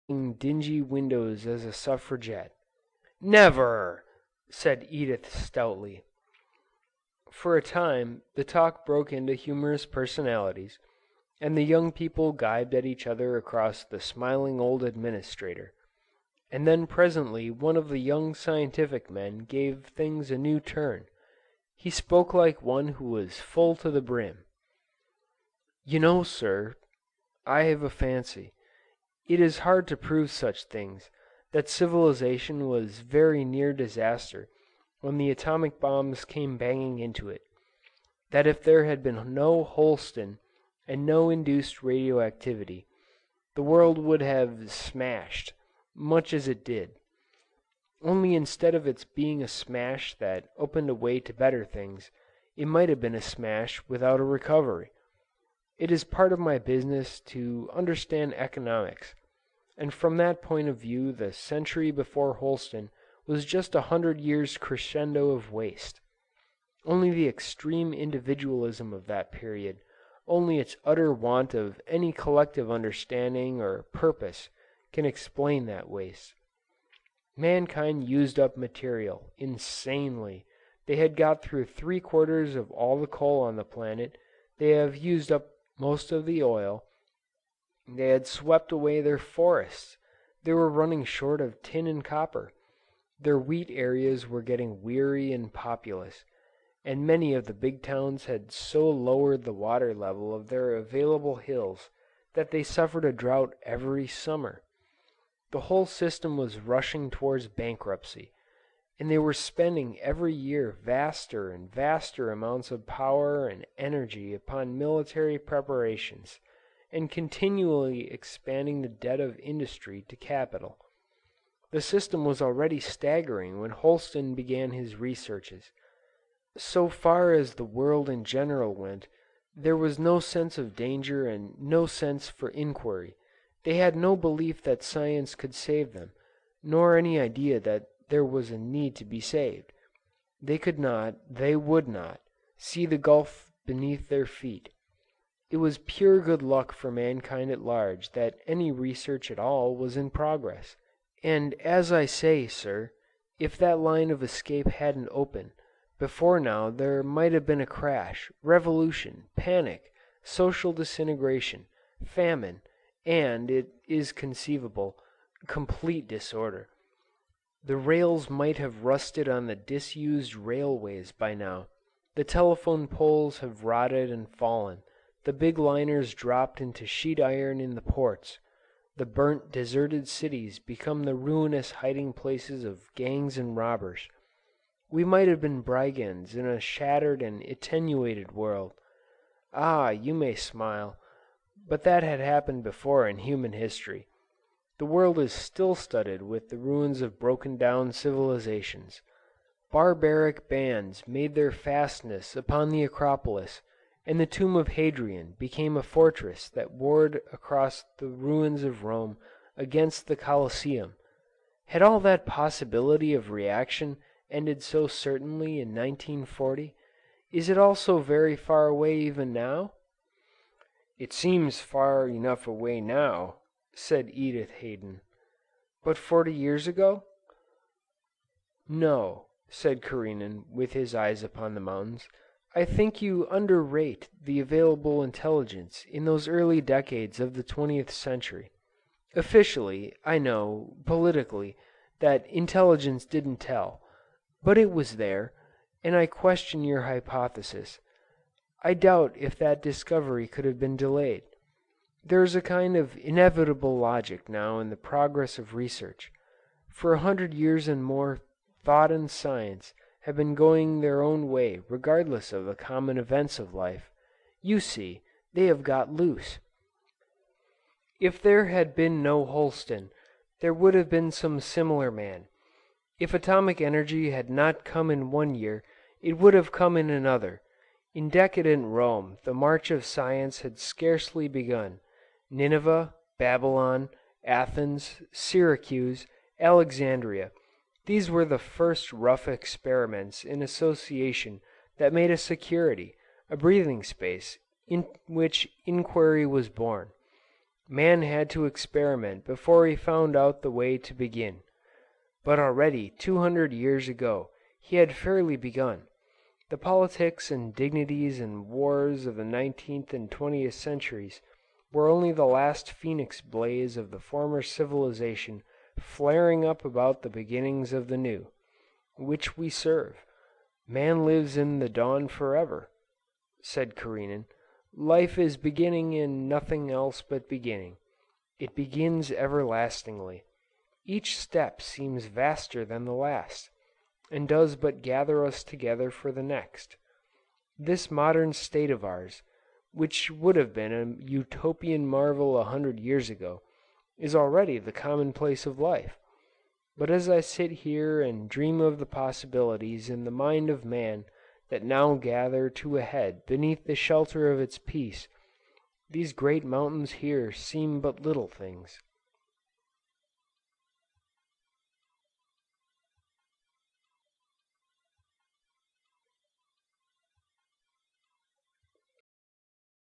dingy windows as a suffragette. "Never!" said Edith stoutly. For a time, the talk broke into humorous personalities, and the young people gibed at each other across the smiling old administrator. And then presently one of the young scientific men gave things a new turn. He spoke like one who was full to the brim. "You know, sir, I have a fancy. It is hard to prove such things, that civilization was very near disaster when the atomic bombs came banging into it. That if there had been no Holston, and no induced radioactivity, the world would have smashed, much as it did. Only instead of its being a smash that opened a way to better things, it might have been a smash without a recovery. It is part of my business to understand economics, and from that point of view the century before Holston was just 100 years crescendo of waste. Only the extreme individualism of that period, only its utter want of any collective understanding or purpose, can explain that waste. Mankind used up material, insanely. They had got through 3/4 of all the coal on the planet, they have used up most of the oil, they had swept away their forests, they were running short of tin and copper, their wheat areas were getting weary and populous, and many of the big towns had so lowered the water level of their available hills, that they suffered a drought every summer. The whole system was rushing towards bankruptcy, and they were spending every year vaster and vaster amounts of power and energy upon military preparations, and continually expanding the debt of industry to capital. The system was already staggering when Holston began his researches. So far as the world in general went, there was no sense of danger and no sense for inquiry. They had no belief that science could save them, nor any idea that there was a need to be saved. They could not, they would not, see the gulf beneath their feet. It was pure good luck for mankind at large that any research at all was in progress. And as I say, sir, if that line of escape hadn't opened, before now there might have been a crash, revolution, panic, social disintegration, famine, and, it is conceivable, complete disorder. The rails might have rusted on the disused railways by now, the telephone poles have rotted and fallen, the big liners dropped into sheet iron in the ports, the burnt deserted cities become the ruinous hiding places of gangs and robbers. We might have been brigands in a shattered and attenuated world. Ah, you may smile, but that had happened before in human history. The world is still studded with the ruins of broken down civilizations. Barbaric bands made their fastness upon the Acropolis, and the tomb of Hadrian became a fortress that warred across the ruins of Rome against the Colosseum. Had all that possibility of reaction ended so certainly in 1940? Is it also very far away even now? "It seems far enough away now," said Edith Hayden. "But 40 years ago?" "No," said Karenin, with his eyes upon the mountains. "I think you underrate the available intelligence in those early decades of the 20th century. Officially, I know, politically, that intelligence didn't tell, but it was there, and I question your hypothesis. I doubt if that discovery could have been delayed. There is a kind of inevitable logic now in the progress of research. For 100 years and more, thought and science have been going their own way regardless of the common events of life. You see, they have got loose. If there had been no Holston, there would have been some similar man. If atomic energy had not come in one year, it would have come in another. In decadent Rome the march of science had scarcely begun. Nineveh, Babylon, Athens, Syracuse, Alexandria, these were the first rough experiments in association that made a security, a breathing space, in which inquiry was born. Man had to experiment before he found out the way to begin. But already 200 years ago, he had fairly begun. The politics and dignities and wars of the 19th and 20th centuries were only the last phoenix blaze of the former civilization flaring up about the beginnings of the new, which we serve. Man lives in the dawn forever, said Karenin. Life is beginning and nothing else but beginning. It begins everlastingly. Each step seems vaster than the last, and does but gather us together for the next. This modern state of ours, which would have been a utopian marvel 100 years ago, is already the commonplace of life. But as I sit here and dream of the possibilities in the mind of man that now gather to a head beneath the shelter of its peace, these great mountains here seem but little things.